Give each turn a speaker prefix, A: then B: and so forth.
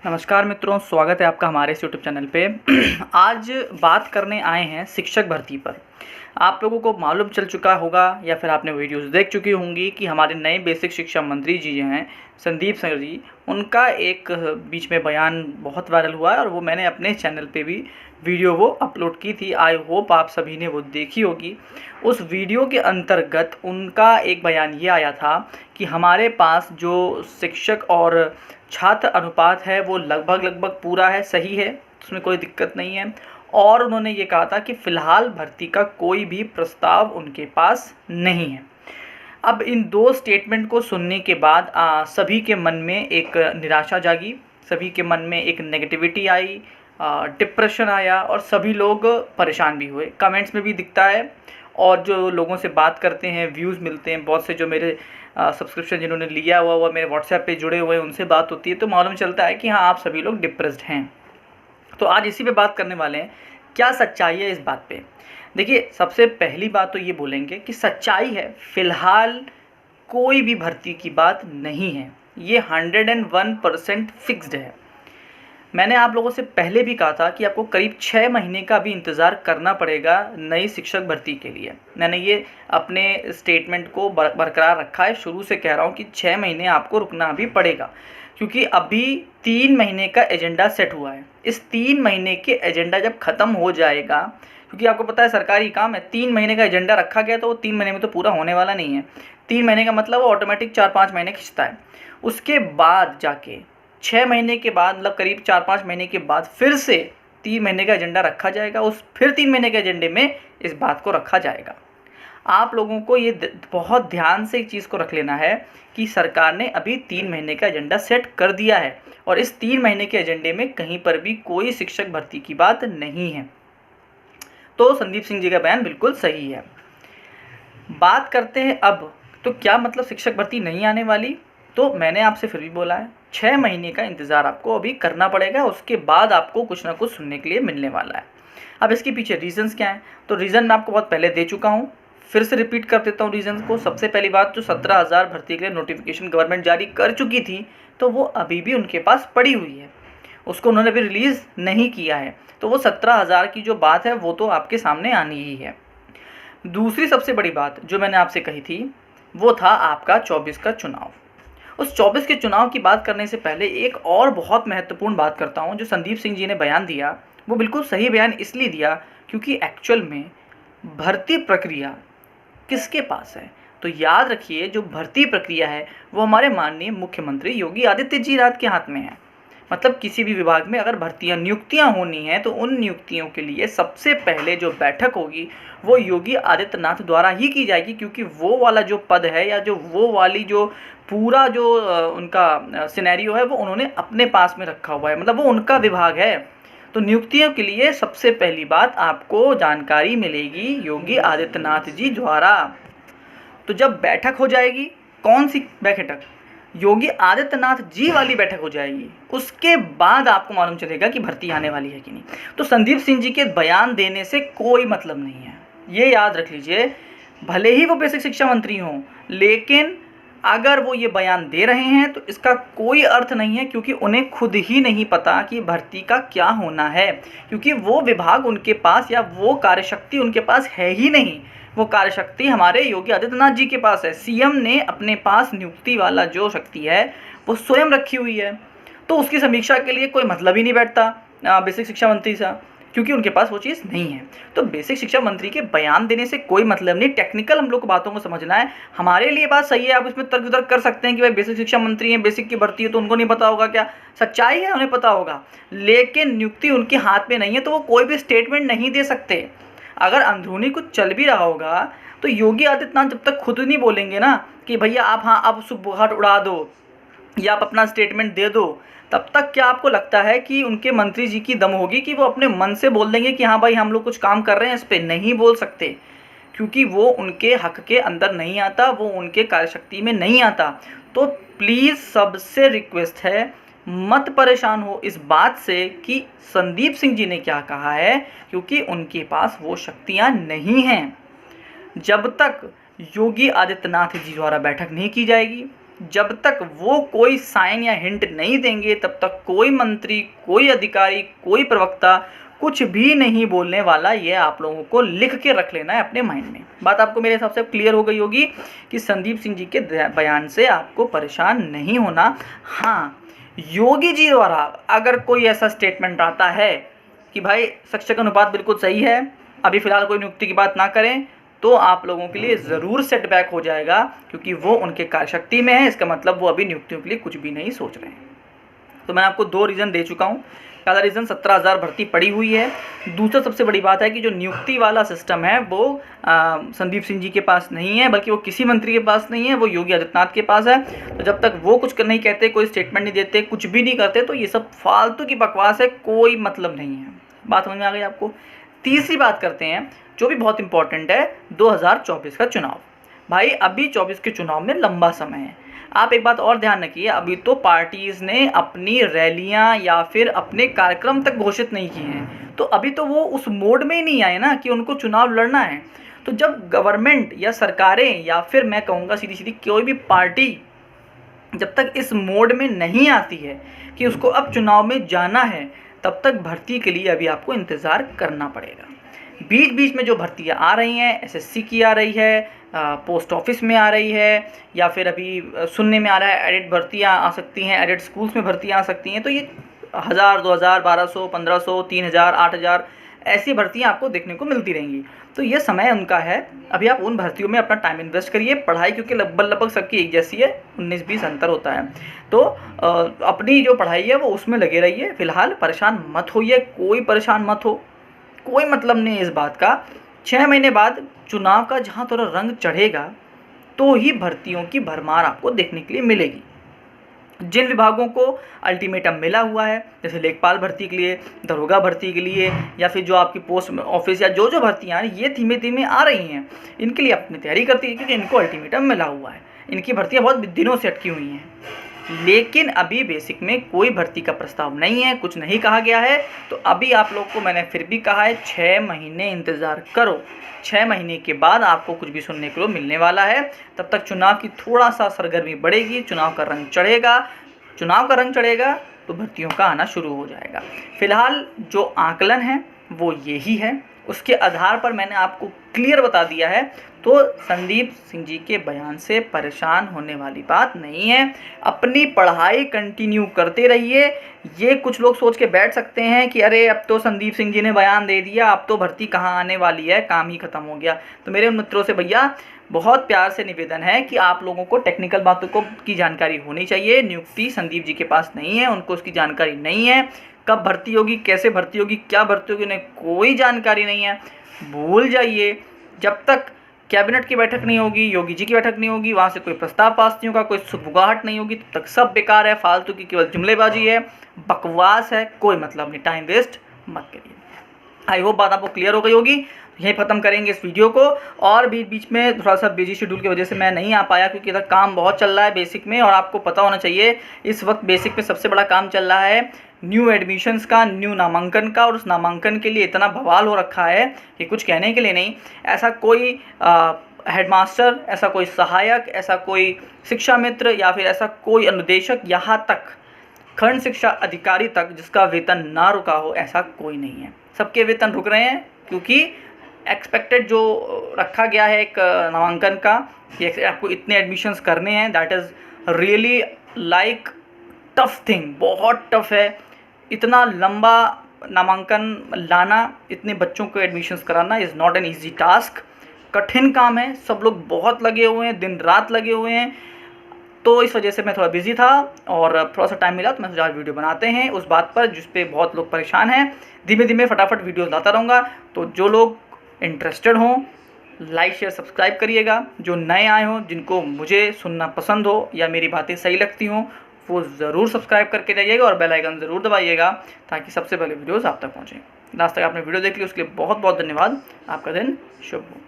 A: नमस्कार मित्रों, स्वागत है आपका हमारे इस यूट्यूब चैनल पे। आज बात करने आए हैं शिक्षक भर्ती पर। आप लोगों को मालूम चल चुका होगा या फिर आपने वीडियोस देख चुकी होंगी कि हमारे नए बेसिक शिक्षा मंत्री जी हैं संदीप सर जी, उनका एक बीच में बयान बहुत वायरल हुआ है और वो मैंने अपने चैनल पे भी वीडियो वो अपलोड की थी। आई होप आप सभी ने वो देखी होगी। उस वीडियो के अंतर्गत उनका एक बयान ये आया था कि हमारे पास जो शिक्षक और छात्र अनुपात है वो लगभग पूरा है, सही है, उसमें कोई दिक्कत नहीं है। और उन्होंने ये कहा था कि फ़िलहाल भर्ती का कोई भी प्रस्ताव उनके पास नहीं है। अब इन दो स्टेटमेंट को सुनने के बाद सभी के मन में एक निराशा जागी, सभी के मन में एक नेगेटिविटी आई, डिप्रेशन आया और सभी लोग परेशान भी हुए। कमेंट्स में भी दिखता है और जो लोगों से बात करते हैं, व्यूज़ मिलते हैं, बहुत से जो मेरे सब्सक्रिप्शन जिन्होंने लिया हुआ मेरे व्हाट्सएप पे जुड़े हुए हैं, उनसे बात होती है तो मालूम चलता है कि हाँ, आप सभी लोग डिप्रेस्ड हैं। तो आज इसी पे बात करने वाले हैं, क्या सच्चाई है इस बात पे। देखिए, सबसे पहली बात तो ये बोलेंगे कि सच्चाई है, फ़िलहाल कोई भी भर्ती की बात नहीं है। ये 101% फिक्स्ड है। मैंने आप लोगों से पहले भी कहा था कि आपको करीब 6 महीने का भी इंतज़ार करना पड़ेगा नई शिक्षक भर्ती के लिए। मैंने ये अपने स्टेटमेंट को बरकरार रखा है, शुरू से कह रहा हूँ कि 6 महीने आपको रुकना भी पड़ेगा, क्योंकि अभी 3 महीने का एजेंडा सेट हुआ है। इस 3 महीने के एजेंडा जब ख़त्म हो जाएगा, क्योंकि आपको पता है सरकारी काम है, 3 महीने का एजेंडा रखा गया तो वो 3 महीने में तो पूरा होने वाला नहीं है। 3 महीने का मतलब वो ऑटोमेटिक 4-5 महीने खिंचता है। उसके बाद जाके 6 महीने के बाद, मतलब करीब 4-5 महीने के बाद फिर से 3 महीने का एजेंडा रखा जाएगा। उस फिर 3 महीने के एजेंडे में इस बात को रखा जाएगा। आप लोगों को ये बहुत ध्यान से एक चीज़ को रख लेना है कि सरकार ने अभी 3 महीने का एजेंडा सेट कर दिया है और इस 3 महीने के एजेंडे में कहीं पर भी कोई शिक्षक भर्ती की बात नहीं है। तो संदीप सिंह जी का बयान बिल्कुल सही है। बात करते हैं अब, तो क्या मतलब शिक्षक भर्ती नहीं आने वाली? तो मैंने आपसे फिर भी बोला है, 6 महीने का इंतज़ार आपको अभी करना पड़ेगा, उसके बाद आपको कुछ ना कुछ सुनने के लिए मिलने वाला है। अब इसके पीछे रीज़न्स क्या हैं? तो रीज़न मैं आपको बहुत पहले दे चुका हूँ, फिर से रिपीट कर देता हूँ रीज़न्स को। सबसे पहली बात, जो 17,000 भर्ती के लिए नोटिफिकेशन गवर्नमेंट जारी कर चुकी थी, तो वो अभी भी उनके पास पड़ी हुई है, उसको उन्होंने अभी रिलीज़ नहीं किया है। तो वो 17,000 की जो बात है वो तो आपके सामने आनी ही है। दूसरी सबसे बड़ी बात जो मैंने आपसे कही थी, वो था आपका 24 का चुनाव। उस 24 के चुनाव की बात करने से पहले एक और बहुत महत्वपूर्ण बात करता हूँ। जो संदीप सिंह जी ने बयान दिया, वो बिल्कुल सही बयान इसलिए दिया क्योंकि एक्चुअल में भर्ती प्रक्रिया किसके पास है? तो याद रखिए, जो भर्ती प्रक्रिया है वो हमारे माननीय मुख्यमंत्री योगी आदित्य जी राज के हाथ में है। मतलब किसी भी विभाग में अगर नियुक्तियां होनी हैं तो उन नियुक्तियों के लिए सबसे पहले जो बैठक होगी वो योगी आदित्यनाथ द्वारा ही की जाएगी, क्योंकि वो वाला जो पद है या जो वो वाली जो पूरा जो उनका सिनेरियो है वो उन्होंने अपने पास में रखा हुआ है, मतलब वो उनका विभाग है। तो नियुक्तियों के लिए सबसे पहली बात आपको जानकारी मिलेगी योगी आदित्यनाथ जी द्वारा। तो जब बैठक हो जाएगी, कौन सी बैठक? योगी आदित्यनाथ जी वाली बैठक हो जाएगी, उसके बाद आपको मालूम चलेगा कि भर्ती आने वाली है कि नहीं। तो संदीप सिंह जी के बयान देने से कोई मतलब नहीं है, ये याद रख लीजिए। भले ही वो बेसिक शिक्षा मंत्री हों, लेकिन अगर वो ये बयान दे रहे हैं तो इसका कोई अर्थ नहीं है, क्योंकि उन्हें खुद ही नहीं पता कि भर्ती का क्या होना है, क्योंकि वो विभाग उनके पास या वो कार्यशक्ति उनके पास है ही नहीं। वो कार्यशक्ति हमारे योगी आदित्यनाथ जी के पास है। सीएम ने अपने पास नियुक्ति वाला जो शक्ति है वो स्वयं रखी हुई है, तो उसकी समीक्षा के लिए कोई मतलब ही नहीं बैठता बेसिक शिक्षा मंत्री से, क्योंकि उनके पास वो चीज़ नहीं है। तो बेसिक शिक्षा मंत्री के बयान देने से कोई मतलब नहीं। टेक्निकल हम लोग को बातों को समझना है। हमारे लिए बात सही है, आप इसमें तर्क वितर्क कर सकते हैं कि भाई बेसिक शिक्षा मंत्री हैं, बेसिक की भर्ती है तो उनको नहीं पता होगा क्या? सच्चाई है, उन्हें पता होगा, लेकिन नियुक्ति उनके हाथ में नहीं है, तो वो कोई भी स्टेटमेंट नहीं दे सकते। अगर अंदरूनी कुछ चल भी रहा होगा तो योगी आदित्यनाथ जब तक खुद नहीं बोलेंगे ना कि भैया आप, हाँ, आप सुबुगाहट उड़ा दो या आप अपना स्टेटमेंट दे दो, तब तक क्या आपको लगता है कि उनके मंत्री जी की दम होगी कि वो अपने मन से बोल देंगे कि हाँ भाई हम लोग कुछ काम कर रहे हैं? इस पर नहीं बोल सकते, क्योंकि वो उनके हक के अंदर नहीं आता, वो उनके कार्यशक्ति में नहीं आता। तो प्लीज़ सबसे रिक्वेस्ट है, मत परेशान हो इस बात से कि संदीप सिंह जी ने क्या कहा है, क्योंकि उनके पास वो शक्तियां नहीं हैं। जब तक योगी आदित्यनाथ जी द्वारा बैठक नहीं की जाएगी, जब तक वो कोई साइन या हिंट नहीं देंगे तब तक कोई मंत्री, कोई अधिकारी, कोई प्रवक्ता कुछ भी नहीं बोलने वाला। ये आप लोगों को लिख के रख लेना है अपने माइंड में। बात आपको मेरे हिसाब से क्लियर हो गई होगी कि संदीप सिंह जी के बयान से आपको परेशान नहीं होना। हाँ, योगी जी द्वारा अगर कोई ऐसा स्टेटमेंट आता है कि भाई शिक्षक अनुपात बिल्कुल सही है, अभी फ़िलहाल कोई नियुक्ति की बात ना करें, तो आप लोगों के लिए ज़रूर सेटबैक हो जाएगा, क्योंकि वो उनके कार्यशक्ति में है। इसका मतलब वो अभी नियुक्तियों के लिए कुछ भी नहीं सोच रहे हैं। तो मैं आपको 2 रीज़न दे चुका हूँ। पहला रीज़न 17,000 भर्ती पड़ी हुई है। दूसरा सबसे बड़ी बात है कि जो नियुक्ति वाला सिस्टम है वो संदीप सिंह जी के पास नहीं है, बल्कि वो किसी मंत्री के पास नहीं है, वो योगी आदित्यनाथ के पास है। तो जब तक वो कुछ नहीं कहते, कोई स्टेटमेंट नहीं देते, कुछ भी नहीं करते, तो ये सब फालतू की बकवास है, कोई मतलब नहीं है। बात समझ में आ गई आपको। तीसरी बात करते हैं जो भी बहुत इंपॉर्टेंट है, 2024 का चुनाव। भाई अभी 24 के चुनाव में लंबा समय है। आप एक बात और ध्यान रखिए, अभी तो पार्टीज़ ने अपनी रैलियां या फिर अपने कार्यक्रम तक घोषित नहीं किए हैं, तो अभी तो वो उस मोड में ही नहीं आए ना कि उनको चुनाव लड़ना है। तो जब गवर्नमेंट या सरकारें या फिर मैं कहूँगा सीधी सीधी कोई भी पार्टी जब तक इस मोड में नहीं आती है कि उसको अब चुनाव में जाना है, तब तक भर्ती के लिए अभी आपको इंतज़ार करना पड़ेगा। बीच बीच में जो भर्तियाँ आ रही हैं, एसएससी की आ रही है, पोस्ट ऑफिस में आ रही है, या फिर अभी सुनने में आ रहा है एडिट भर्तियाँ आ सकती हैं, एडिट स्कूल्स में भर्तियाँ आ सकती हैं। तो ये 1000, 2000, 1200, 1500, 3000, 8000 ऐसी भर्तियाँ आपको देखने को मिलती रहेंगी। तो ये समय उनका है, अभी आप उन भर्तियों में अपना टाइम इन्वेस्ट करिए। पढ़ाई क्योंकि लगभग सबकी एक जैसी है, 19-20 अंतर होता है, तो अपनी जो पढ़ाई है वो उसमें लगे रहिए। फ़िलहाल परेशान मत होइए, कोई परेशान मत हो, कोई मतलब नहीं है इस बात का। 6 महीने बाद चुनाव का जहाँ थोड़ा रंग चढ़ेगा तो ही भर्तियों की भरमार आपको देखने के लिए मिलेगी। जिन विभागों को अल्टीमेटम मिला हुआ है, जैसे लेखपाल भर्ती के लिए, दरोगा भर्ती के लिए, या फिर जो आपकी पोस्ट ऑफिस या जो भर्तियाँ ये धीमे धीमे आ रही हैं, इनके लिए अपनी तैयारी करती है, क्योंकि इनको अल्टीमेटम मिला हुआ है। इनकी भर्तियाँ बहुत दिनों से अटकी हुई हैं, लेकिन अभी बेसिक में कोई भर्ती का प्रस्ताव नहीं है, कुछ नहीं कहा गया है। तो अभी आप लोग को मैंने फिर भी कहा है 6 महीने इंतज़ार करो। 6 महीने के बाद आपको कुछ भी सुनने को मिलने वाला है। तब तक चुनाव की थोड़ा सा सरगर्मी बढ़ेगी, चुनाव का रंग चढ़ेगा। चुनाव का रंग चढ़ेगा तो भर्तियों का आना शुरू हो जाएगा। फिलहाल जो आकलन है वो यही है, उसके आधार पर मैंने आपको क्लियर बता दिया है। तो संदीप सिंह जी के बयान से परेशान होने वाली बात नहीं है, अपनी पढ़ाई कंटिन्यू करते रहिए। ये कुछ लोग सोच के बैठ सकते हैं कि अरे अब तो संदीप सिंह जी ने बयान दे दिया, अब तो भर्ती कहाँ आने वाली है, काम ही खत्म हो गया। तो मेरे मित्रों से भैया बहुत प्यार से निवेदन है कि आप लोगों को टेक्निकल बातों की जानकारी होनी चाहिए। नियुक्ति संदीप जी के पास नहीं है, उनको उसकी जानकारी नहीं है। कब भर्ती होगी, कैसे भर्ती होगी, क्या भर्ती होगी, उन्हें कोई जानकारी नहीं है। भूल जाइए, जब तक कैबिनेट की बैठक नहीं होगी, योगी जी की बैठक नहीं होगी, वहाँ से कोई प्रस्ताव पास नहीं होगा, कोई सुगबुगाहट नहीं होगी, तब तक सब बेकार है, फालतू की केवल जुमलेबाजी है, बकवास है, कोई मतलब नहीं। टाइम वेस्ट मत करिए। आई होप बात आपको क्लियर हो गई होगी। यहीं ख़त्म करेंगे इस वीडियो को। और बीच बीच में थोड़ा सा बिजी शेड्यूल की वजह से मैं नहीं आ पाया, क्योंकि इधर काम बहुत चल रहा है बेसिक में, और आपको पता होना चाहिए इस वक्त बेसिक में सबसे बड़ा काम चल रहा है न्यू एडमिशन्स का, न्यू नामांकन का। और उस नामांकन के लिए इतना बवाल हो रखा है कि कुछ कहने के लिए नहीं। ऐसा कोई हेडमास्टर, ऐसा कोई सहायक, ऐसा कोई शिक्षा मित्र या फिर ऐसा कोई अनुदेशक, यहाँ तक खंड शिक्षा अधिकारी तक जिसका वेतन ना रुका हो, ऐसा कोई नहीं है। सबके वेतन रुक रहे हैं, क्योंकि एक्सपेक्टेड जो रखा गया है एक नामांकन का कि आपको इतने एडमिशन्स करने हैं, that is really like tough thing, बहुत टफ है। इतना लंबा नामांकन लाना, इतने बच्चों को एडमिशन्स कराना is not an easy task, कठिन काम है। सब लोग बहुत लगे हुए हैं, दिन रात लगे हुए हैं। तो इस वजह से मैं थोड़ा बिजी था और थोड़ा सा टाइम मिला तो मैं सोचा वीडियो बनाते हैं उस बात पर जिस पे बहुत लोग परेशान हैं। धीमे धीमे फटाफट वीडियो लाता रहूँगा। तो जो लोग इंटरेस्टेड हों, लाइक शेयर सब्सक्राइब करिएगा। जो नए आए हों, जिनको मुझे सुनना पसंद हो या मेरी बातें सही लगती हों, वो ज़रूर सब्सक्राइब करके जाइएगा और बेल आइकन ज़रूर दबाइएगा, ताकि सबसे पहले वीडियोज़ आप तक पहुँचें। लास्ट तक आपने वीडियो देख ली, उसके लिए बहुत बहुत धन्यवाद। आपका दिन शुभ हो।